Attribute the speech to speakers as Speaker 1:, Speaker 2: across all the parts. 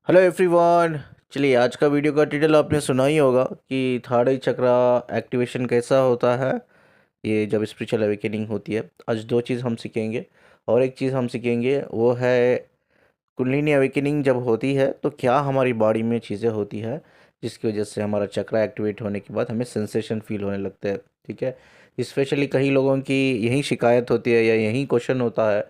Speaker 1: Hello everyone. चलिए, आज का वीडियो का टाइटल आपने सुना ही होगा कि थर्ड आई चक्रा एक्टिवेशन कैसा होता है। ये जब स्पिरिचुअल अवेकनिंग होती है, आज दो चीज़ हम सीखेंगे। और एक चीज़ हम सीखेंगे वो है कुंडलिनी अवेकनिंग जब होती है तो क्या हमारी बॉडी में चीज़ें होती है जिसकी वजह से हमारा चक्रा एक्टिवेट होने के बाद हमें सेंसेशन फील होने लगता है। ठीक है। स्पेशली कई लोगों की यही शिकायत होती है या यही क्वेश्चन होता है,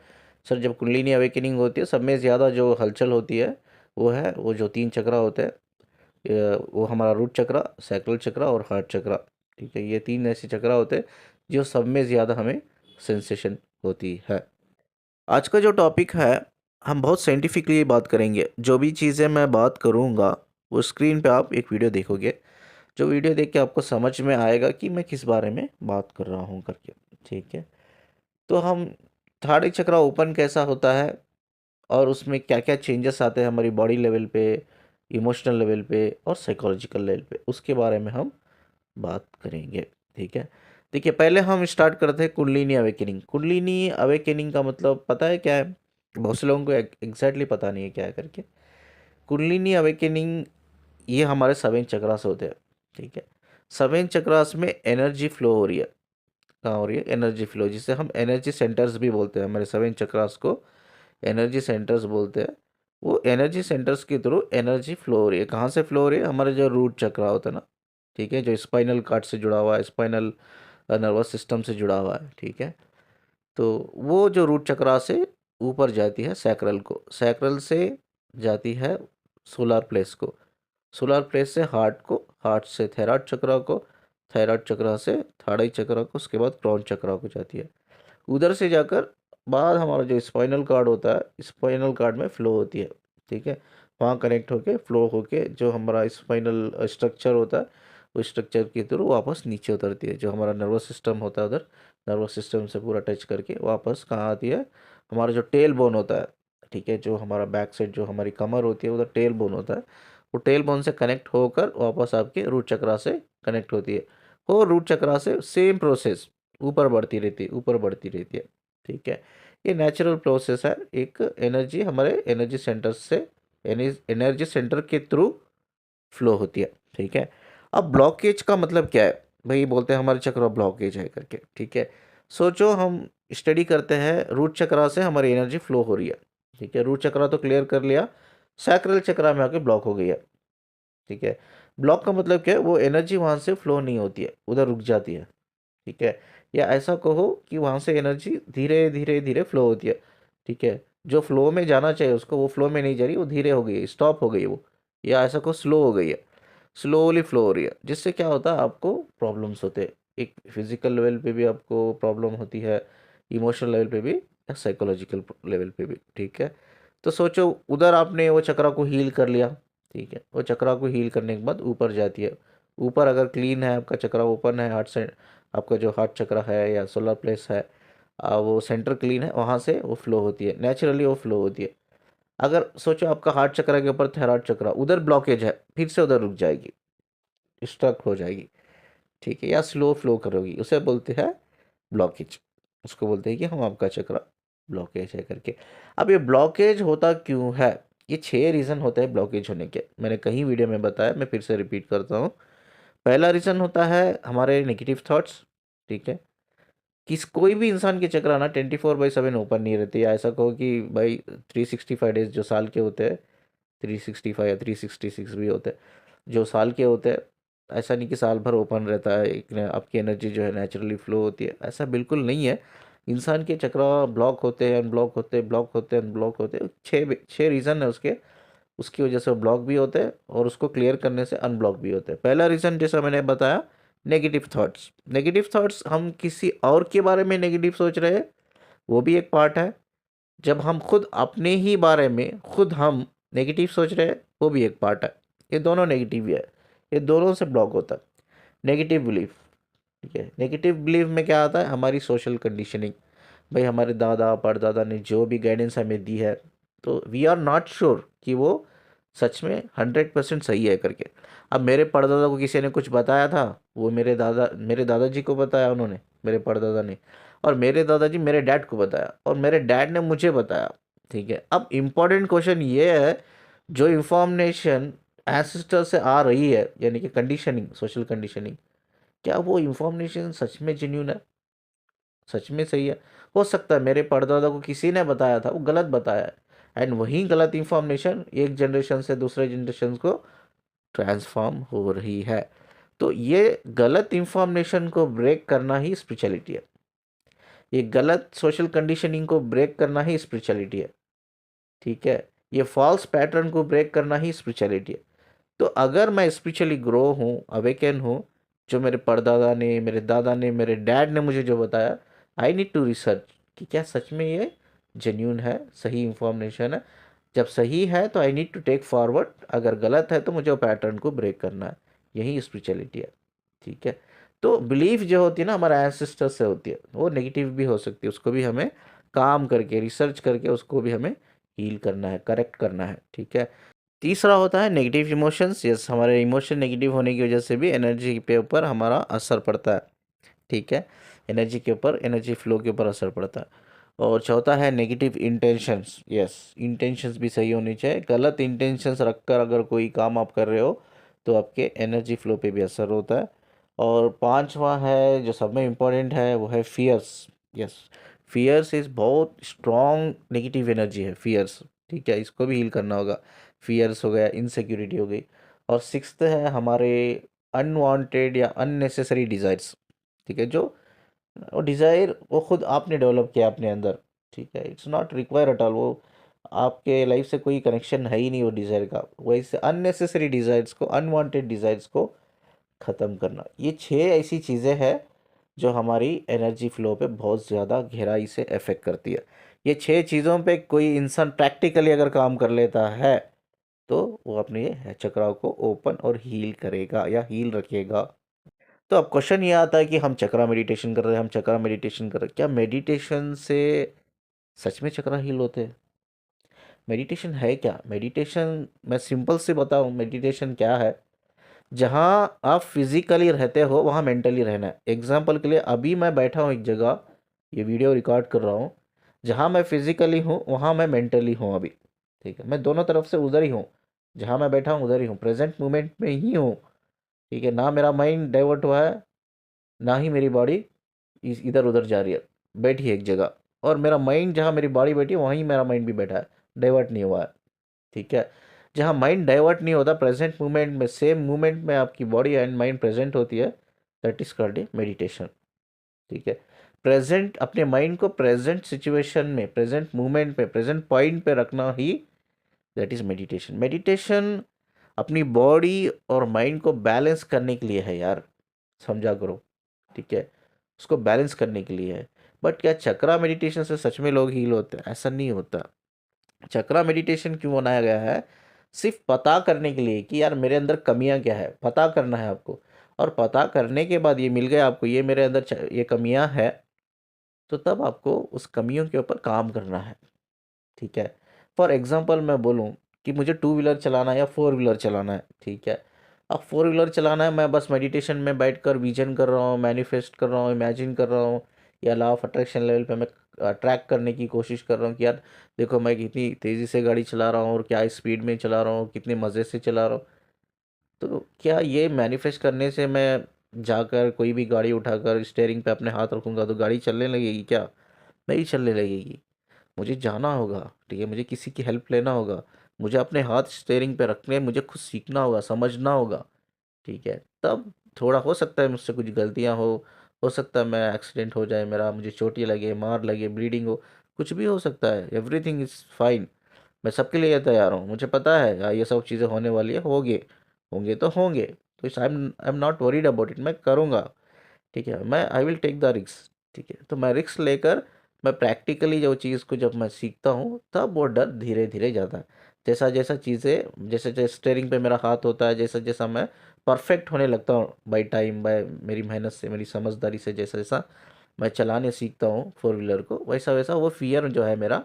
Speaker 1: सर जब कुंडलिनी अवेकनिंग होती है सब में ज़्यादा जो हलचल होती है वो जो तीन चक्रा होते हैं, वो हमारा रूट चक्रा, सैक्रल चक्रा और हार्ट चक्रा। ठीक है, ये तीन ऐसे चक्रा होते हैं जो सब में ज़्यादा हमें सेंसेशन होती है। आज का जो टॉपिक है, हम बहुत साइंटिफिकली बात करेंगे। जो भी चीज़ें मैं बात करूँगा वो स्क्रीन पे आप एक वीडियो देखोगे, जो वीडियो देख के आपको समझ में आएगा कि मैं किस बारे में बात कर रहा हूँ करके। ठीक है, तो हम थर्ड आई चक्रा ओपन कैसा होता है और उसमें क्या-क्या चेंजेस आते हैं हमारी बॉडी लेवल पे, इमोशनल लेवल पे और साइकोलॉजिकल लेवल पे, उसके बारे में हम बात करेंगे। ठीक है। देखिए, पहले हम स्टार्ट करते हैं कुंडलिनी अवेकनिंग। कुंडलिनी अवेकनिंग का मतलब पता है क्या है? बहुत से लोगों को एग्जैक्टली पता नहीं है क्या है करके। कुंडलिनी अवेकनिंग ये हमारे सेवन चक्रास होते हैं। ठीक है। सेवन चक्रास में एनर्जी फ्लो हो रही है। कहाँ हो रही है? एनर्जी फ्लो, जिसे हम एनर्जी सेंटर्स भी बोलते हैं। हमारे सेवन चक्रास को एनर्जी सेंटर्स बोलते हैं। वो एनर्जी सेंटर्स के थ्रू एनर्जी फ्लो हो रही है। कहाँ से फ्लो हो रही है? हमारे जो रूट चक्रा होता है ना, ठीक है, जो स्पाइनल कार्ड से जुड़ा हुआ है, स्पाइनल नर्वस सिस्टम से जुड़ा हुआ है। ठीक है, तो वो जो रूट चक्रा से ऊपर जाती है सैक्रल को, सैक्रल से जाती है सोलर प्लेस को, सोलर प्लेस से हार्ट को, हार्ट से थायराइड चक्रा को, थायराइड चक्रा से थर्ड आई चक्रा को, उसके बाद क्रॉन चक्रा को जाती है। उधर से जाकर बाद हमारा जो स्पाइनल कार्ड होता है, स्पाइनल कार्ड में फ्लो होती है। ठीक है, वहाँ कनेक्ट होके फ्लो होके जो हमारा स्पाइनल स्ट्रक्चर होता है, उस स्ट्रक्चर के थ्रू वापस नीचे उतरती है। जो हमारा नर्वस सिस्टम होता है, उधर नर्वस सिस्टम से पूरा टच करके वापस कहाँ आती है? हमारा जो टेल बोन होता है, ठीक है, जो हमारा बैक साइड जो हमारी कमर होती है उधर टेल बोन होता है, वो टेल बोन से कनेक्ट होकर वापस आपके रूट चक्रा से कनेक्ट होती है। और रूट चक्रा से सेम प्रोसेस ऊपर बढ़ती रहती है, ऊपर बढ़ती रहती है। ठीक है, ये नेचुरल प्रोसेस है। एक एनर्जी हमारे एनर्जी सेंटर से एनर्जी सेंटर के थ्रू फ्लो होती है। ठीक है, अब ब्लॉकेज का मतलब क्या है? भाई बोलते हैं हमारे चक्र ब्लॉकेज है करके। ठीक है, सोचो हम स्टडी करते हैं, रूट चक्रा से हमारी एनर्जी फ्लो हो रही है। ठीक है, रूट चक्रा तो क्लियर कर लिया, सैक्रल चक्रा में आके ब्लॉक हो गई है। ठीक है, ब्लॉक का मतलब क्या है? वो एनर्जी वहाँ से फ्लो नहीं होती है, उधर रुक जाती है। ठीक है, या ऐसा कहो कि वहाँ से एनर्जी धीरे धीरे धीरे फ्लो होती है। ठीक है, जो फ्लो में जाना चाहिए उसको वो फ्लो में नहीं जा रही, वो धीरे हो गई है, स्टॉप हो गई है वो, या ऐसा कहो स्लो हो गई है, स्लोली फ्लो हो रही है। जिससे क्या होता है? आपको प्रॉब्लम्स होते हैं। एक फिजिकल लेवल पे भी आपको प्रॉब्लम होती है, इमोशनल लेवल पे भी, या साइकोलॉजिकल लेवल पे भी। ठीक है, तो सोचो उधर आपने वो चक्रा को हील कर लिया। ठीक है, वो चक्रा को हील करने के बाद ऊपर जाती है। ऊपर अगर क्लीन है, आपका चक्रा ओपन है, हार्ट से आपका जो हार्ट चक्रा है या सोलर प्लेस है, वो सेंटर क्लीन है, वहाँ से वो फ्लो होती है, नेचुरली वो फ्लो होती है। अगर सोचो आपका हार्ट चक्रा के ऊपर थायराइड चक्रा, उधर ब्लॉकेज है, फिर से उधर रुक जाएगी, स्ट्रक हो जाएगी। ठीक है, या स्लो फ्लो करोगी, उसे बोलते हैं ब्लॉकेज। उसको बोलते हैं कि हम आपका चक्रा ब्लॉकेज है करके। अब ये ब्लॉकेज होता क्यों है? ये 6 रीज़न होते हैं ब्लॉकेज होने के। मैंने कहीं वीडियो में बताया, मैं फिर से रिपीट करता हूँ। पहला रीज़न होता है हमारे नेगेटिव थॉट्स। ठीक है, कोई भी इंसान के चक्र ना 24/7 ओपन नहीं रहती है। ऐसा कहो कि भाई 365 डेज जो साल के होते हैं, 365 या 366 भी होते हैं जो साल के होते हैं, ऐसा नहीं कि साल भर ओपन रहता है, आपकी एनर्जी जो है नेचुरली फ्लो होती है, ऐसा बिल्कुल नहीं है। इंसान के चक्र ब्लॉक होते हैं, अनब्लॉक होते हैं, ब्लॉक होते हैं, अनब्लॉक होते हैं। छः रीज़न है उसके, उसकी वजह से वो ब्लॉक भी होते हैं और उसको क्लियर करने से अनब्लॉक भी होते हैं। पहला रीज़न जैसा मैंने बताया, नेगेटिव थॉट्स। नेगेटिव थॉट्स, हम किसी और के बारे में नेगेटिव सोच रहे हैं, वो भी एक पार्ट है। जब हम खुद अपने ही बारे में खुद हम नेगेटिव सोच रहे हैं, वो भी एक पार्ट है। ये दोनों नेगेटिव ही है, ये दोनों से ब्लॉक होता है। नेगेटिव बिलीफ, ठीक है, नेगेटिव बिलीफ में क्या आता है? हमारी सोशल कंडीशनिंग। भाई हमारे दादा परदादा ने जो भी गाइडेंस हमें दी है, तो वी आर नॉट श्योर कि वो सच में 100% सही है करके। अब मेरे परदादा को किसी ने कुछ बताया था, वो मेरे दादाजी को बताया उन्होंने, मेरे परदादा ने, और मेरे दादाजी मेरे डैड को बताया, और मेरे डैड ने मुझे बताया। ठीक है, अब इम्पॉर्टेंट क्वेश्चन ये है, जो इंफॉर्मेशन एंसेस्टर से आ रही है, यानी कि कंडीशनिंग, सोशल कंडीशनिंग, क्या वो इंफॉर्मेशन सच में जेन्यून है, सच में सही है? हो सकता है मेरे परदादा को किसी ने बताया था, वो गलत बताया है, एंड वही गलत इंफॉर्मेशन एक जनरेशन से दूसरे जनरेशन को ट्रांसफॉर्म हो रही है। तो ये गलत इंफॉर्मेशन को ब्रेक करना ही स्पिरिचुअलिटी है। ये गलत सोशल कंडीशनिंग को ब्रेक करना ही स्पिरिचुअलिटी है। ठीक है, ये फॉल्स पैटर्न को ब्रेक करना ही स्पिरिचुअलिटी है। तो अगर मैं स्पिरिचुअली ग्रो हूँ, अवेकन हूँ, जो मेरे परदादा ने, मेरे दादा ने, मेरे डैड ने मुझे जो बताया, आई नीड टू रिसर्च कि क्या सच में ये जेन्यून है, सही इंफॉर्मेशन है। जब सही है तो I need to take forward, अगर गलत है तो मुझे वो पैटर्न को ब्रेक करना है। यही स्पिरिचुअलिटी है। ठीक है, तो बिलीफ जो होती है ना, हमारा एंसेस्टर से होती है, वो नेगेटिव भी हो सकती है, उसको भी हमें काम करके, रिसर्च करके उसको भी हमें हील करना है, करेक्ट करना है। ठीक है, तीसरा होता है नेगेटिव इमोशंस। यस, हमारे इमोशन नेगेटिव होने की वजह से भी एनर्जी पे ऊपर हमारा असर पड़ता है। ठीक है, एनर्जी के ऊपर, एनर्जी फ्लो के ऊपर असर पड़ता है। और चौथा है नेगेटिव इंटेंशंस। यस, इंटेंशंस भी सही होनी चाहिए। गलत इंटेंशंस रखकर अगर कोई काम आप कर रहे हो तो आपके एनर्जी फ्लो पे भी असर होता है। और पांचवा है जो सब में इम्पोर्टेंट है, वो है फियर्स। यस, फियर्स इज़ बहुत स्ट्रॉन्ग नेगेटिव एनर्जी है, फियर्स। ठीक है, इसको भी हील करना होगा। फियर्स हो गया, इनसिक्योरिटी हो गई। और सिक्स्थ है हमारे अनवांटेड या अननेसेसरी डिज़ायर्स। ठीक है, जो वो डिज़ायर वो खुद आपने डेवलप किया अपने अंदर। ठीक है, it's not require at all, वो आपके लाइफ से कोई कनेक्शन है ही नहीं वो डिज़ायर का। वैसे अननेसेसरी डिज़ायर्स को, अनवांटेड डिज़ायर्स को ख़त्म करना, ये 6 ऐसी चीज़ें हैं जो हमारी एनर्जी फ्लो पे बहुत ज़्यादा गहराई से इफ़ेक्ट करती है। ये 6 चीज़ों पे कोई इंसान प्रैक्टिकली अगर काम कर लेता है तो वो अपने चक्राओं को ओपन और हील करेगा या हील रखेगा। तो अब क्वेश्चन ये आता है कि हम चक्रा मेडिटेशन कर रहे हैं, हम चक्रा मेडिटेशन कर रहे हैं, क्या मेडिटेशन से सच में चक्रा हील होते हैं? मेडिटेशन है क्या? मेडिटेशन मैं सिंपल से बताऊं, मेडिटेशन क्या है? जहाँ आप फिजिकली रहते हो वहाँ मेंटली रहना है। एग्जाम्पल के लिए अभी मैं बैठा हूँ एक जगह, ये वीडियो रिकॉर्ड कर रहा हूँ, जहाँ मैं फिजिकली हूँ वहाँ मैं मेंटली हूँ अभी। ठीक है, मैं दोनों तरफ से उधर ही हूँ, जहाँ मैं बैठा हूँ उधर ही हूँ, प्रेजेंट मोमेंट में ही हूँ। ठीक है, ना मेरा माइंड डाइवर्ट हुआ है, ना ही मेरी बॉडी इधर उधर जा रही है, बैठी है एक जगह। और मेरा माइंड जहाँ मेरी बॉडी बैठी है वहीं मेरा माइंड भी बैठा है, डाइवर्ट नहीं हुआ है। ठीक है, जहाँ माइंड डाइवर्ट नहीं होता, प्रेजेंट मोमेंट में, सेम मोमेंट में आपकी बॉडी एंड माइंड प्रेजेंट होती है, that is called a meditation. ठीक है, प्रेजेंट, अपने माइंड को प्रेजेंट सिचुएशन में, प्रेजेंट मोमेंट पे, प्रेजेंट पॉइंट पे रखना ही दैट इज मेडिटेशन। मेडिटेशन अपनी बॉडी और माइंड को बैलेंस करने के लिए है यार, समझा करो। ठीक है, उसको बैलेंस करने के लिए है। बट क्या चक्रा मेडिटेशन से सच में लोग हील होते हैं? ऐसा नहीं होता। चक्रा मेडिटेशन क्यों बनाया गया है? सिर्फ पता करने के लिए कि यार मेरे अंदर कमियां क्या है, पता करना है आपको। और पता करने के बाद ये मिल गया आपको, ये मेरे अंदर ये कमियां है, तो तब आपको उस कमियों के ऊपर काम करना है। ठीक है, फॉर एग्जांपल मैं बोलूँ कि मुझे टू व्हीलर चलाना है या फोर व्हीलर चलाना है। ठीक है, अब फोर व्हीलर चलाना है, मैं बस मेडिटेशन में बैठकर विजन कर रहा हूँ, मैनिफेस्ट कर रहा हूँ, इमेजिन कर रहा हूँ, या लॉ ऑफ अट्रैक्शन लेवल पे मैं ट्रैक करने की कोशिश कर रहा हूँ कि यार देखो मैं कितनी तेज़ी से गाड़ी चला रहा हूँ और क्या स्पीड में चला रहा हूँ, कितने मज़े से चला रहा हूँ। तो क्या ये मैनिफेस्ट करने से मैं जाकर कोई भी गाड़ी उठाकर स्टेयरिंग पे अपने हाथ रखूँगा तो गाड़ी चलने लगेगी क्या? नहीं चलने लगेगी। मुझे जाना होगा। ठीक है, मुझे किसी की हेल्प लेना होगा, मुझे अपने हाथ स्टेयरिंग पे रखने, मुझे खुद सीखना होगा, समझना होगा। ठीक है, तब थोड़ा हो सकता है मुझसे कुछ गलतियां हो सकता है मैं एक्सीडेंट हो जाए मेरा, मुझे चोटें लगे, मार लगे, ब्लीडिंग हो, कुछ भी हो सकता है। Everything is fine. मैं सबके लिए तैयार हूँ, मुझे पता है यार ये सब चीज़ें होने वाली है, होंगे, होंगे तो होंगे। तो इस I am not worried about it, मैं करूँगा। ठीक है, मैं I will take the risk. ठीक है, तो मैं रिस्क लेकर, मैं प्रैक्टिकली जो चीज़ को जब मैं सीखता हूँ तब वो डर धीरे धीरे जाता है। जैसा जैसा चीज़ें, जैसे जैसे स्टेयरिंग पे मेरा हाथ होता है, जैसा जैसा मैं परफेक्ट होने लगता हूँ बाई टाइम, बाय मेरी मेहनत से, मेरी समझदारी से, जैसा जैसा मैं चलाने सीखता हूँ फोर व्हीलर को, वैसा वैसा वो फियर जो है मेरा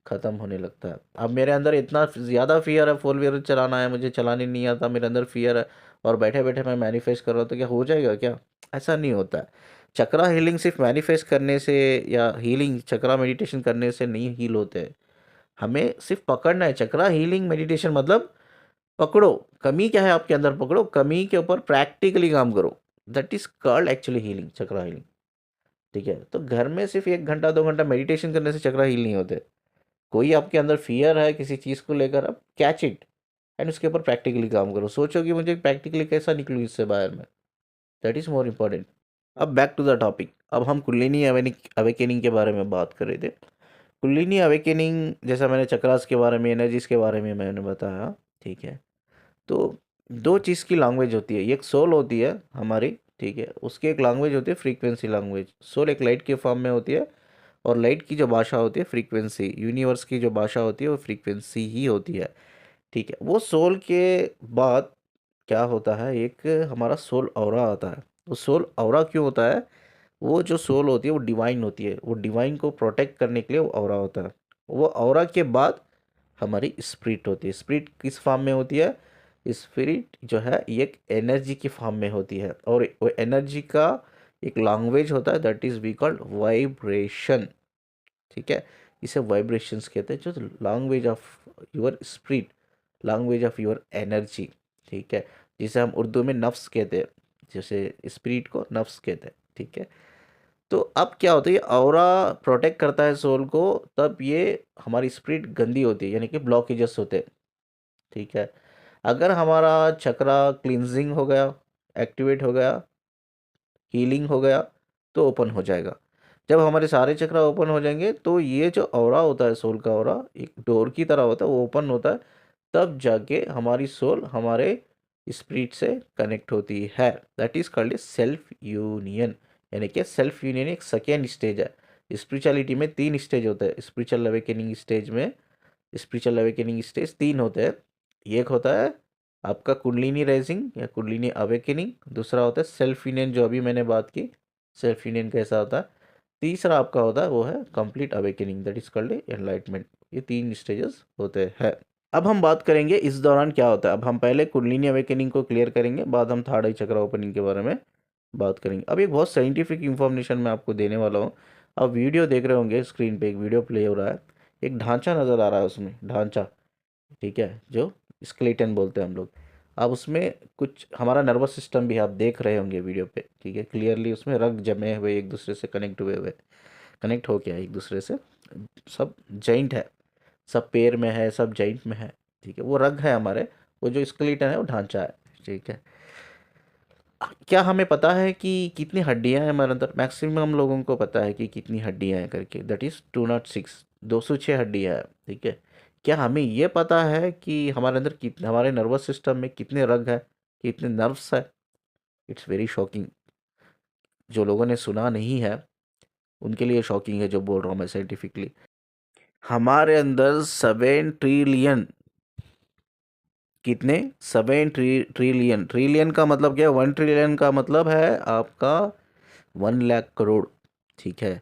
Speaker 1: ख़त्म होने लगता है। अब मेरे अंदर इतना ज़्यादा फियर है, फोर व्हीलर चलाना है, मुझे चलाने नहीं आता, मेरे अंदर फियर है, और बैठे बैठे मैं मैनिफेस्ट कर रहा हूँ, तो क्या हो जाएगा क्या? ऐसा नहीं होता है। चक्रा हीलिंग सिर्फ मैनिफेस्ट करने से या हीलिंग चक्रा मेडिटेशन करने से नहीं हील होते हैं। हमें सिर्फ पकड़ना है। चक्रा हीलिंग मेडिटेशन मतलब पकड़ो, कमी क्या है आपके अंदर पकड़ो, कमी के ऊपर प्रैक्टिकली काम करो। That is called actually healing, chakra healing. ठीक है, तो घर में सिर्फ 1 घंटा 2 घंटा मेडिटेशन करने से चक्रा हील नहीं होते। कोई आपके अंदर फियर है किसी चीज़ को लेकर, आप कैच इट एंड उसके ऊपर प्रैक्टिकली काम करो। सोचो कि मुझे प्रैक्टिकली कैसा निकलूँ इससे बाहर में। That is more important. अब बैक टू द टॉपिक। अब हम कुंडलिनी अवेकेनिंग के बारे में बात कर रहे थे। कुंडलिनी अवेकेनिंग, जैसा मैंने चक्रास के बारे में, एनर्जीज के बारे में मैंने बताया। ठीक है, तो दो चीज़ की लैंग्वेज होती है। एक सोल होती है हमारी, ठीक है, उसकी एक लैंग्वेज होती है फ्रीक्वेंसी लैंग्वेज। सोल एक लाइट के फॉर्म में होती है, और लाइट की जो भाषा होती है फ्रीक्वेंसी। यूनिवर्स की जो भाषा होती है वो फ्रीक्वेंसी ही होती है। ठीक है, वो सोल के बाद क्या होता है, एक हमारा सोल ऑरा आता है। वो सोल ऑरा क्यों होता है? वो जो सोल होती है वो डिवाइन होती है, वो डिवाइन को प्रोटेक्ट करने के लिए वो ऑरा होता है। वो ऑरा के बाद हमारी स्पिरिट होती है। स्पिरिट किस फॉर्म में होती है? स्पिरिट जो है ये एक एनर्जी की फॉर्म में होती है, और वो एनर्जी का एक लैंग्वेज होता है, that is we called vibration. ठीक है, इसे वाइब्रेशंस कहते हैं, जो language of your spirit, language of your energy. ठीक है, जिसे हम उर्दू में नफ्स कहते हैं, जैसे स्पिरिट को नफ्स कहते हैं। ठीक है, तो अब क्या होता है, ये ऑरा प्रोटेक्ट करता है सोल को। तब ये हमारी स्पिरिट गंदी होती है, यानी कि ब्लॉकेजेस होते हैं। ठीक है, अगर हमारा चक्रा क्लींजिंग हो गया, एक्टिवेट हो गया, हीलिंग हो गया, तो ओपन हो जाएगा। जब हमारे सारे चक्र ओपन हो जाएंगे तो ये जो ऑरा होता है, सोल का ऑरा एक डोर की तरह होता है, वो ओपन होता है। तब जाके हमारी सोल हमारे स्पिरिट से कनेक्ट होती है। That is called self union. यानी कि सेल्फ यूनियन एक सेकेंड स्टेज है। स्पिरिचुअलिटी में 3 स्टेज होते हैं। स्पिरिचुअल अवेकनिंग स्टेज में, स्पिरिचुअल अवेकनिंग स्टेज 3 होते हैं। एक होता है आपका कुंडलिनी राइजिंग या कुंडलिनी अवेकनिंग, दूसरा होता है सेल्फ यूनियन जो अभी मैंने बात की, सेल्फ यूनियन कैसा होता है, तीसरा आपका होता है वो है complete awakening, that is called enlightenment. ये 3 स्टेजेस होते हैं। अब हम बात करेंगे इस दौरान क्या होता है। अब हम पहले कुंडलिनी अवेकनिंग को क्लियर करेंगे, बाद हम थर्ड आई चक्र ओपनिंग के बारे में बात करेंगे। अब एक बहुत साइंटिफिक इंफॉर्मेशन मैं आपको देने वाला हूँ। आप वीडियो देख रहे होंगे, स्क्रीन पे एक वीडियो प्ले हो रहा है, एक ढांचा नज़र आ रहा है उसमें, ढांचा। ठीक है, जो स्केलेटन बोलते हैं हम लोग। अब उसमें कुछ हमारा नर्वस सिस्टम भी आप देख रहे होंगे वीडियो पे। ठीक है, क्लियरली उसमें रग जमे हुए, एक दूसरे से कनेक्ट हुए हुए, कनेक्ट हो गया एक दूसरे से, सब जॉइंट है, सब पैर में है, सब जॉइंट में है। ठीक है, वो रग है हमारे, वो जो स्केलेटन है वो ढांचा है। ठीक है, क्या हमें पता है कि कितनी हड्डियां हैं हमारे अंदर? मैक्सिमम लोगों को पता है कि कितनी हड्डियां हैं करके, दैट इज़ 206, 206 हड्डियां हैं। ठीक है, क्या हमें ये पता है कि हमारे अंदर कितने, हमारे नर्वस सिस्टम में कितने रग हैं, कितने नर्व्स है? It's very shocking. जो लोगों ने सुना नहीं है उनके लिए शॉकिंग है जो बोल रहा हूँ मैं साइंटिफिकली। हमारे अंदर 7 ट्रिलियन, कितने, 7 ट्रिलियन। ट्रिलियन का मतलब क्या है? 1 ट्रिलियन का मतलब है आपका 1 लाख करोड़। ठीक है,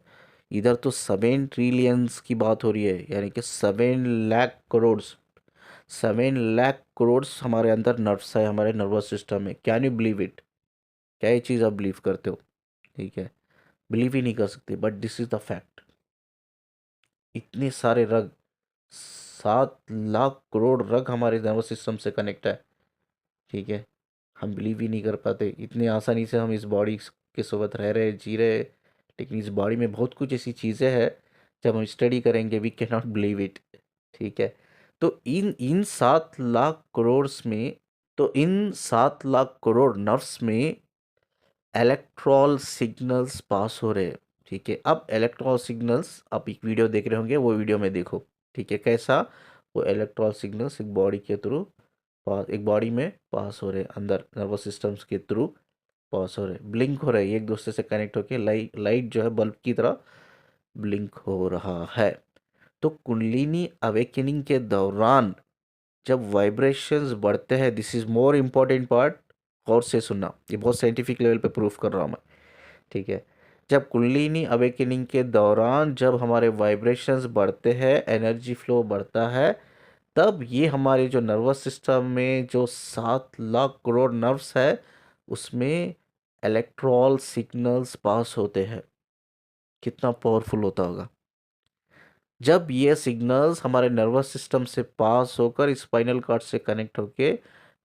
Speaker 1: इधर तो 7 ट्रिलियंस की बात हो रही है, यानी कि 7 लाख करोड़। 7 लाख करोड़ हमारे अंदर नर्व्स है, हमारे नर्वस सिस्टम में। Can you believe it? क्या ये चीज़ आप बिलीव करते हो? ठीक है, बिलीव ही नहीं कर सकते, but this is the fact. इतने सारे रग, 7 लाख करोड़ रग हमारे नर्वस सिस्टम से कनेक्ट है। ठीक है, हम बिलीव ही नहीं कर पाते, इतनी आसानी से हम इस बॉडी के साथ रह रहे, जी रहे, लेकिन इस बॉडी में बहुत कुछ ऐसी चीज़ें हैं, जब हम स्टडी करेंगे we can not believe it. ठीक है, तो इन इन 7 लाख करोड़ में, तो इन 7 लाख करोड़ नर्व्स में इलेक्ट्रॉल सिग्नल्स पास हो रहे हैं। ठीक है, अब इलेक्ट्रॉल सिग्नल्स, आप एक वीडियो देख रहे होंगे, वो वीडियो में देखो। ठीक है, कैसा वो इलेक्ट्रॉल सिग्नल्स एक बॉडी के थ्रू पास, एक बॉडी में पास हो रहे हैं, अंदर नर्वस सिस्टम्स के थ्रू पास हो रहे, ब्लिंक हो रहे हैं, एक दूसरे से कनेक्ट होके लाइट, लाइट जो है बल्ब की तरह ब्लिंक हो रहा है। तो कुंडलिनी अवेकनिंग के दौरान जब वाइब्रेशंस बढ़ते हैं, this is more important part, गौर से सुनना, ये बहुत साइंटिफिक लेवल पे प्रूफ कर रहा हूँ मैं। ठीक है, जब कुंडलिनी अवेकनिंग के दौरान जब हमारे वाइब्रेशंस बढ़ते हैं, एनर्जी फ्लो बढ़ता है, तब ये हमारे जो नर्वस सिस्टम में जो 7 लाख करोड़ नर्व्स है, उसमें इलेक्ट्रॉल सिग्नल्स पास होते हैं। कितना पावरफुल होता होगा। जब ये सिग्नल्स हमारे नर्वस सिस्टम से पास होकर स्पाइनल कॉर्ड से कनेक्ट होके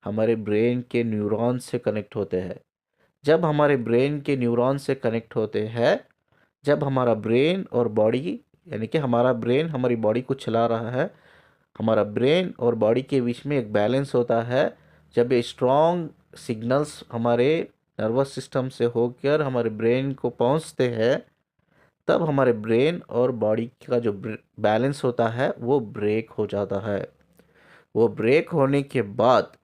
Speaker 1: हमारे ब्रेन के न्यूरॉन से कनेक्ट होते हैं। जब हमारे ब्रेन के न्यूरॉन से कनेक्ट होते हैं, जब हमारा ब्रेन और बॉडी, यानी कि हमारा ब्रेन हमारी बॉडी को चला रहा है, हमारा ब्रेन और बॉडी के बीच में एक बैलेंस होता है। जब ये स्ट्रॉन्ग सिग्नल्स हमारे नर्वस सिस्टम से होकर हमारे ब्रेन को पहुंचते हैं, तब हमारे ब्रेन और बॉडी का जो बैलेंस होता है वो ब्रेक हो जाता है। वो ब्रेक होने के बाद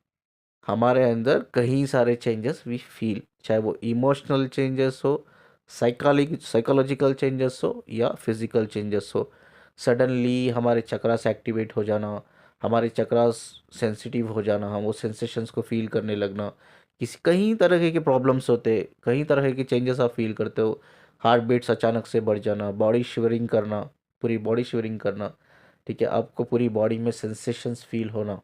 Speaker 1: हमारे अंदर कई सारे चेंजेस वी फील, चाहे वो इमोशनल चेंजेस हो, साइकोलॉजिकल चेंजेस हो या फिजिकल चेंजेस हो। सडनली हमारे चक्रास एक्टिवेट हो जाना, हमारे चक्रास सेंसिटिव हो जाना, हम वो सेंसेशंस को फील करने लगना, किसी कई तरह के प्रॉब्लम्स होते, कई तरह के चेंजेस आप फील करते हो। हार्ट बीट्स अचानक से बढ़ जाना, बॉडी शिवरिंग करना, पूरी बॉडी शिवरिंग करना, ठीक है, आपको पूरी बॉडी में सेंसेशंस फील होना,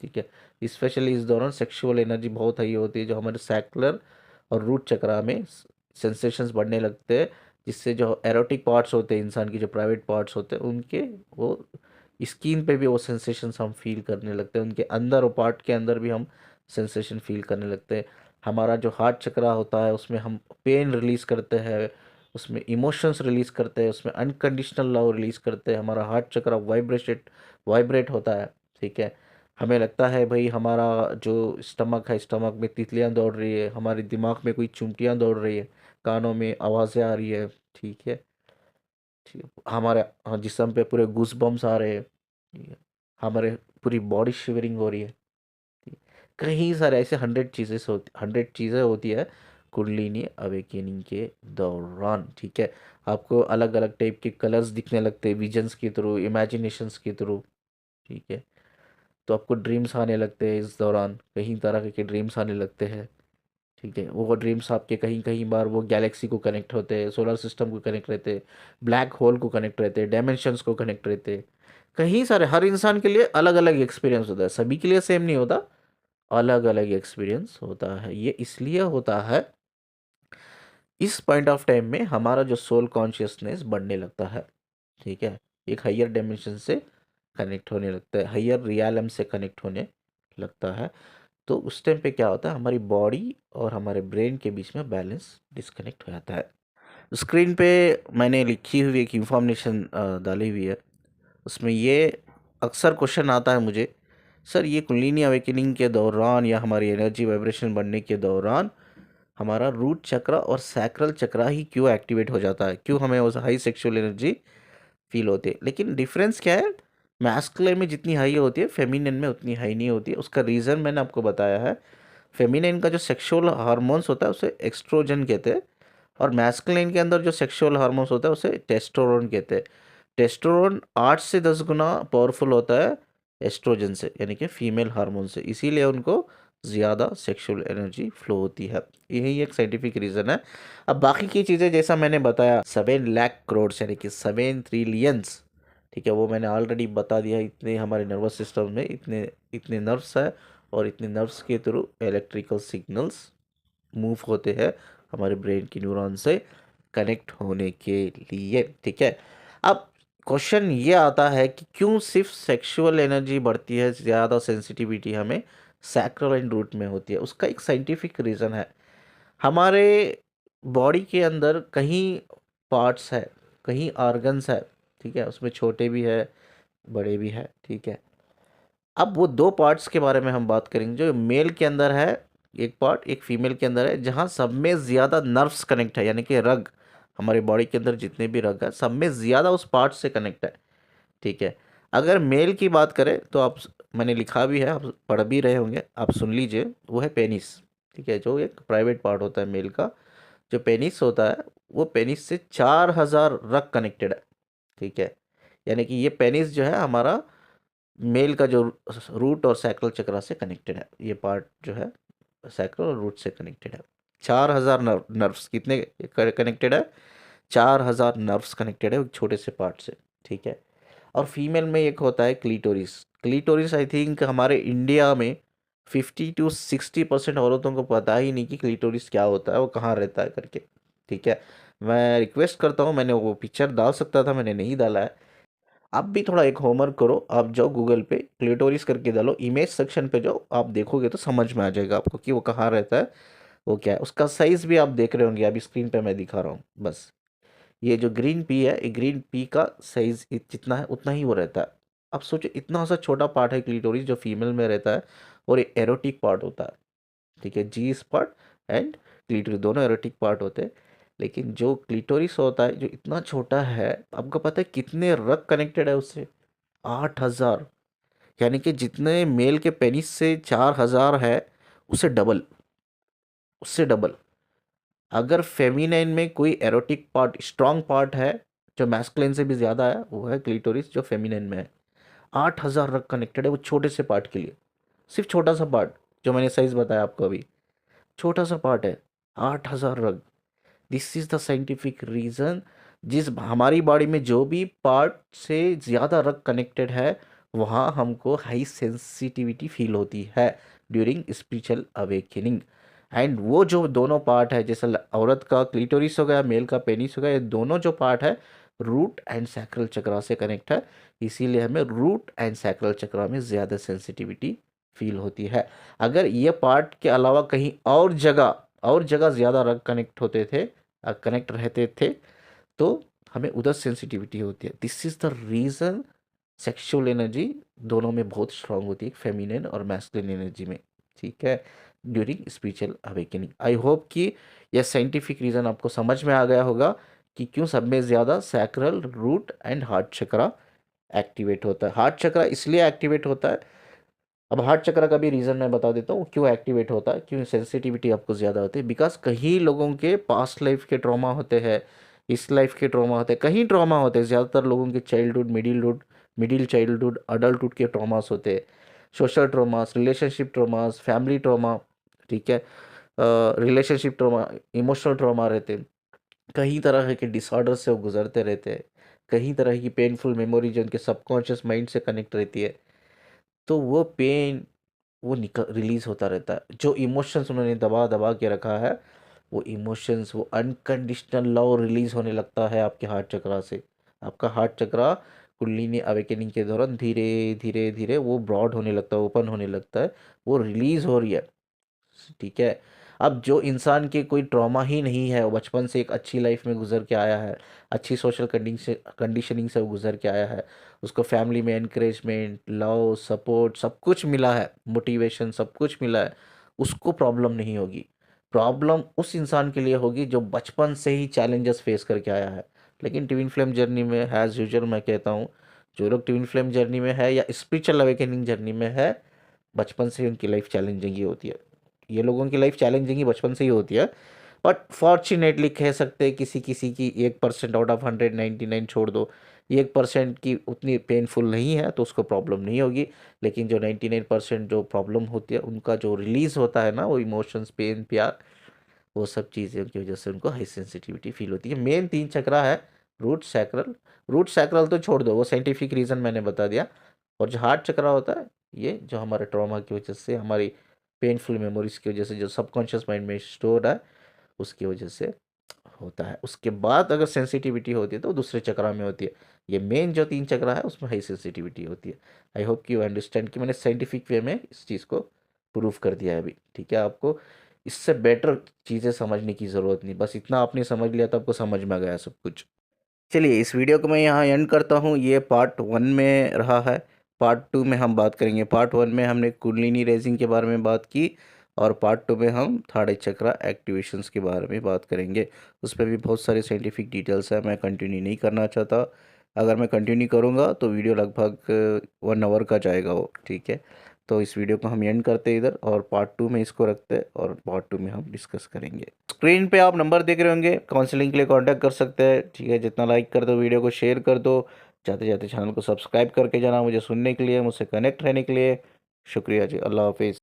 Speaker 1: ठीक है। स्पेशली इस दौरान सेक्सुअल एनर्जी बहुत हाई होती है, जो हमारे सैक्युलर और रूट चक्रा में सेंसेशंस बढ़ने लगते हैं, जिससे जो एरोटिक पार्ट्स होते हैं इंसान की, जो प्राइवेट पार्ट्स होते हैं उनके, वो स्किन पे भी वो सेंसेशंस हम फील करने लगते हैं, उनके अंदर और पार्ट के अंदर भी हम सेंसेशन फील करने लगते हैं। हमारा जो हार्ट चक्रा होता है उसमें हम पेन रिलीज़ करते हैं, उसमें इमोशंस रिलीज़ करते हैं, उसमें अनकंडीशनल लव रिलीज़ करते हैं। हमारा हार्ट चक्रा वाइब्रेट होता है, ठीक है। हमें लगता है भाई हमारा जो स्टमक है, स्टमक में तितलियां दौड़ रही है, हमारे दिमाग में कोई चुंटियां दौड़ रही है, कानों में आवाज़ें आ रही है, ठीक है, ठीक है। हमारे, हाँ, जिस्म पे पूरे गूस बम्स आ रहे हैं, ठीक है। हमारे पूरी बॉडी शिवरिंग हो रही है, ठीक है। कई सारे ऐसे 100 चीज़ें होती है कुंडलिनी अवेकेनिंग के दौरान, ठीक है। आपको अलग अलग टाइप के कलर्स दिखने लगते हैं विजन्स के थ्रू, इमेजिनेशंस के थ्रू, ठीक है। तो आपको ड्रीम्स आने लगते हैं, इस दौरान कई तरह के ड्रीम्स आने लगते हैं, ठीक है। वो ड्रीम्स आपके कहीं कहीं बार वो गैलेक्सी को कनेक्ट होते हैं, सोलर सिस्टम को कनेक्ट रहते हैं, ब्लैक होल को कनेक्ट रहते हैं, डायमेंशंस को कनेक्ट रहते हैं। कहीं सारे, हर इंसान के लिए अलग अलग एक्सपीरियंस होता है, सभी के लिए सेम नहीं होता, अलग अलग एक्सपीरियंस होता है। ये इसलिए होता है, इस पॉइंट ऑफ टाइम में हमारा जो सोल कॉन्शियसनेस बढ़ने लगता है, ठीक है, एक हाइयर डायमेंशन से कनेक्ट होने लगता है, हाइयर रियलम से कनेक्ट होने लगता है। तो उस टाइम पे क्या होता है, हमारी बॉडी और हमारे ब्रेन के बीच में बैलेंस डिस्कनेक्ट हो जाता है। स्क्रीन पे मैंने लिखी हुई एक इंफॉर्मेशन डाली हुई है, उसमें ये अक्सर क्वेश्चन आता है मुझे, सर ये कुंडलिनी अवेकनिंग के दौरान या हमारी एनर्जी वाइब्रेशन बढ़ने के दौरान हमारा रूट चक्रा और सैक्रल चक्रा ही क्यों एक्टिवेट हो जाता है, क्यों हमें उस हाई सेक्सुअल एनर्जी फील होती है। लेकिन डिफरेंस क्या है, मैस्कुलिन में जितनी हाई होती है फेमिनिन में उतनी हाई नहीं होती है। उसका रीज़न मैंने आपको बताया है। फेमिनिन का जो सेक्सुअल हार्मोन्स होता है उसे एक्सट्रोजन कहते हैं, और मैस्कुलिन के अंदर जो सेक्सुअल हार्मोन्स होता है उसे टेस्टोरोन कहते हैं। टेस्टोरोन 8 से 10 गुना पावरफुल होता है एस्ट्रोजन से, यानी कि फीमेल हार्मोन से, इसीलिए उनको ज़्यादा सेक्सुअल एनर्जी फ्लो होती है। यही एक साइंटिफिक रीज़न है। अब बाकी की चीज़ें जैसा मैंने बताया, 7 लाख करोड़ यानी कि 7 ट्रिलियंस, ठीक है, वो मैंने ऑलरेडी बता दिया। इतने हमारे नर्वस सिस्टम में इतने इतने नर्व्स है, और इतने नर्व्स के थ्रू इलेक्ट्रिकल सिग्नल्स मूव होते हैं हमारे ब्रेन की न्यूरॉन से कनेक्ट होने के लिए, ठीक है। अब क्वेश्चन ये आता है कि क्यों सिर्फ सेक्सुअल एनर्जी बढ़ती है, ज़्यादा सेंसिटिविटी हमें सैक्रल एंड रूट में होती है। उसका एक साइंटिफिक रीज़न है। हमारे बॉडी के अंदर कहीं पार्ट्स है, कहीं ऑर्गन्स है, ठीक है, उसमें छोटे भी है, बड़े भी है, ठीक है। अब वो दो पार्ट्स के बारे में हम बात करेंगे, जो मेल के अंदर है एक पार्ट, एक फीमेल के अंदर है, जहाँ सब में ज़्यादा नर्व्स कनेक्ट है, यानी कि रग, हमारे बॉडी के अंदर जितने भी रग है सब में ज़्यादा उस पार्ट से कनेक्ट है, ठीक है। अगर मेल की बात करें तो आप, मैंने लिखा भी है, आप पढ़ भी रहे होंगे, आप सुन लीजिए, वो है पेनिस, ठीक है, जो एक प्राइवेट पार्ट होता है मेल का। जो पेनिस होता है, वो पेनिस से 4000 रग कनेक्टेड है, ठीक है। यानी कि ये पेनिस जो है हमारा मेल का जो रूट और सैक्रल चक्रा से कनेक्टेड है, ये पार्ट जो है सैक्रल और रूट से कनेक्टेड है। 4000 नर्व्स कितने कनेक्टेड है, 4000 नर्व्स कनेक्टेड है एक छोटे से पार्ट से, ठीक है। और फीमेल में एक होता है क्लीटोरिस। क्लीटोरिस आई थिंक हमारे इंडिया में 50 to 60% औरतों को पता ही नहीं कि क्लीटोरिस क्या होता है, वो कहाँ रहता है करके, ठीक है। मैं रिक्वेस्ट करता हूँ, मैंने वो पिक्चर डाल सकता था, मैंने नहीं डाला है। आप भी थोड़ा एक होमवर्क करो, आप जाओ गूगल पे क्लिटोरिस करके डालो, इमेज सेक्शन पे जाओ, आप देखोगे तो समझ में आ जाएगा आपको कि वो कहाँ रहता है, वो क्या है। उसका साइज भी आप देख रहे होंगे, अभी स्क्रीन पे मैं दिखा रहा हूँ बस। ये जो ग्रीन पी है, ये ग्रीन पी का साइज जितना है उतना ही वो रहता है। अब सोचो इतना सा छोटा पार्ट है क्लिटोरिस जो फीमेल में रहता है, और ये एरोटिक पार्ट होता है, ठीक है। जी स्पॉट एंड क्लिटोरिस दोनों एरोटिक पार्ट होते हैं। लेकिन जो क्लिटोरिस होता है जो इतना छोटा है, आपको पता है कितने रग कनेक्टेड है उससे? 8,000। यानी कि जितने मेल के पेनिस से 4,000 है, उससे डबल, उससे डबल। अगर फेमिनाइन में कोई एरोटिक पार्ट स्ट्रांग पार्ट है जो मैस्कुलिन से भी ज़्यादा है, वो है क्लिटोरिस जो फेमिनाइन में है। 8,000 रग कनेक्टेड है वो छोटे से पार्ट के लिए, सिर्फ छोटा सा पार्ट जो मैंने साइज बताया आपको अभी, छोटा सा पार्ट है, 8,000 रग। This is the scientific reason. जिस हमारी बॉडी में जो भी पार्ट से ज़्यादा रग कनेक्टेड है, वहाँ हमको हाई सेंसिटिविटी फील होती है ड्यूरिंग स्पिरिचुअल अवेकनिंग। एंड वो जो दोनों पार्ट है, जैसे औरत का क्लिटोरिस हो गया, मेल का पेनिस हो गया, ये दोनों जो पार्ट है रूट एंड सैक्रल चक्रा से कनेक्ट है। इसीलिए हमें रूट एंड सैक्रल चक्रा में ज़्यादा सेंसिटिविटी फील होती है। अगर ये पार्ट के अलावा कहीं और जगह ज़्यादा रग कनेक्ट होते थे, कनेक्ट रहते थे, तो हमें उधर सेंसिटिविटी होती है। This is the reason sexual energy दोनों में बहुत स्ट्रांग होती है, फेमिनिन और मैस्कुलिन एनर्जी में, ठीक है, during spiritual awakening. I hope कि यह साइंटिफिक रीज़न आपको समझ में आ गया होगा कि क्यों सब में ज़्यादा sacral, root and heart chakra activate होता है। हार्ट चक्रा इसलिए एक्टिवेट होता है, अब हार्ट चक्र का भी रीज़न मैं बता देता हूँ क्यों एक्टिवेट होता है, क्यों सेंसिटिविटी आपको ज़्यादा होती है। बिकॉज कहीं लोगों के पास्ट लाइफ के ट्रॉमा होते हैं, इस लाइफ के ट्रॉमा होते हैं, कहीं ट्रॉमा होते हैं। ज़्यादातर लोगों के चाइल्डहुड, मिडिल चाइल्डहुड, अडल्टहुड के ट्रॉमास होते हैं, social traumas, relationship traumas, family trauma, ठीक है, रिलेशनशिप ट्रॉमा, इमोशनल ट्रॉमा रहते हैं। कई तरह के डिसऑर्डर से वो गुजरते रहते हैं, कई तरह की पेनफुल मेमोरी जो उनके सबकॉन्शियस माइंड से कनेक्ट रहती है। तो वो पेन वो निकल रिलीज़ होता रहता है। जो इमोशंस उन्होंने दबा दबा के रखा है, वो इमोशंस, वो अनकंडीशनल लव रिलीज़ होने लगता है आपके हार्ट चक्रा से। आपका हार्ट चक्रा कुंडलिनी अवेकनिंग के दौरान धीरे धीरे धीरे वो ब्रॉड होने लगता है, ओपन होने लगता है, वो रिलीज़ हो रही है, ठीक है। अब जो इंसान के कोई ट्रॉमा ही नहीं है, वो बचपन से एक अच्छी लाइफ में गुजर के आया है, अच्छी सोशल कंडीशनिंग से वो गुजर के आया है, उसको फैमिली में एनकरेजमेंट, लव, सपोर्ट सब कुछ मिला है, मोटिवेशन सब कुछ मिला है, उसको प्रॉब्लम नहीं होगी। प्रॉब्लम उस इंसान के लिए होगी जो बचपन से ही चैलेंजेस फेस करके आया है। लेकिन ट्विन फ्लेम जर्नी में एज यूजुअल मैं कहता हूँ, जो लोग ट्विन फ्लेम जर्नी में है या स्पिरिचुअल अवेकनिंग जर्नी में है, बचपन से ही उनकी लाइफ चैलेंजिंग ही होती है। ये लोगों की लाइफ चैलेंजिंग ही बचपन से ही होती है। बट फॉर्चुनेटली कह सकते हैं किसी किसी की 1% आउट ऑफ 199 छोड़ दो, 1% की उतनी पेनफुल नहीं है तो उसको प्रॉब्लम नहीं होगी। लेकिन जो 99% जो प्रॉब्लम होती है, उनका जो रिलीज़ होता है ना, वो इमोशंस, पेन, प्यार, वो सब चीज़ें की वजह से उनको हाई सेंसिटिविटी फील होती है। मेन 3 चक्रा है, रूट सैक्रल। रूट सैक्रल तो छोड़ दो, वो साइंटिफिक रीज़न मैंने बता दिया। और जो हार्ट चक्रा होता है, ये जो हमारे ट्रॉमा की वजह से, हमारी पेनफुल मेमोरीज की वजह से जो सबकॉन्शियस माइंड में स्टोर है, उसकी वजह से होता है। उसके बाद अगर सेंसिटिविटी होती है तो दूसरे चक्रा में होती है। ये मेन जो 3 चक्रा है उसमें हाई सेंसिटिविटी होती है। आई होप कि यू अंडरस्टैंड कि मैंने साइंटिफिक वे में इस चीज़ को प्रूव कर दिया है अभी, ठीक है। आपको इससे बेटर चीज़ें समझने की ज़रूरत नहीं, बस इतना आपने समझ लिया तो आपको समझ में आ गया सब कुछ। चलिए इस वीडियो को मैं यहाँ एंड करता हूँ। ये पार्ट 1 में रहा है, पार्ट 2 में हम बात करेंगे। पार्ट 1 में हमने कुंडलिनी रेजिंग के बारे में बात की, और पार्ट 2 में हम थर्ड आई चक्रा एक्टिवेशंस के बारे में बात करेंगे। उसमें भी बहुत सारे साइंटिफिक डिटेल्स हैं, मैं कंटिन्यू नहीं करना चाहता। अगर मैं कंटिन्यू करूँगा तो वीडियो लगभग 1 आवर का जाएगा वो, ठीक है। तो इस वीडियो को हम एंड करते हैं इधर, और पार्ट 2 में इसको रखते हैं, और पार्ट 2 में हम डिस्कस करेंगे। स्क्रीन पे आप नंबर देख रहे होंगे, काउंसलिंग के लिए कांटेक्ट कर सकते हैं, ठीक है। जितना लाइक कर दो वीडियो को, शेयर कर दो, जाते जाते चैनल को सब्सक्राइब करके जाना मुझे सुनने के लिए, मुझसे कनेक्ट रहने के लिए। शुक्रिया जी, अल्लाह हाफिज़।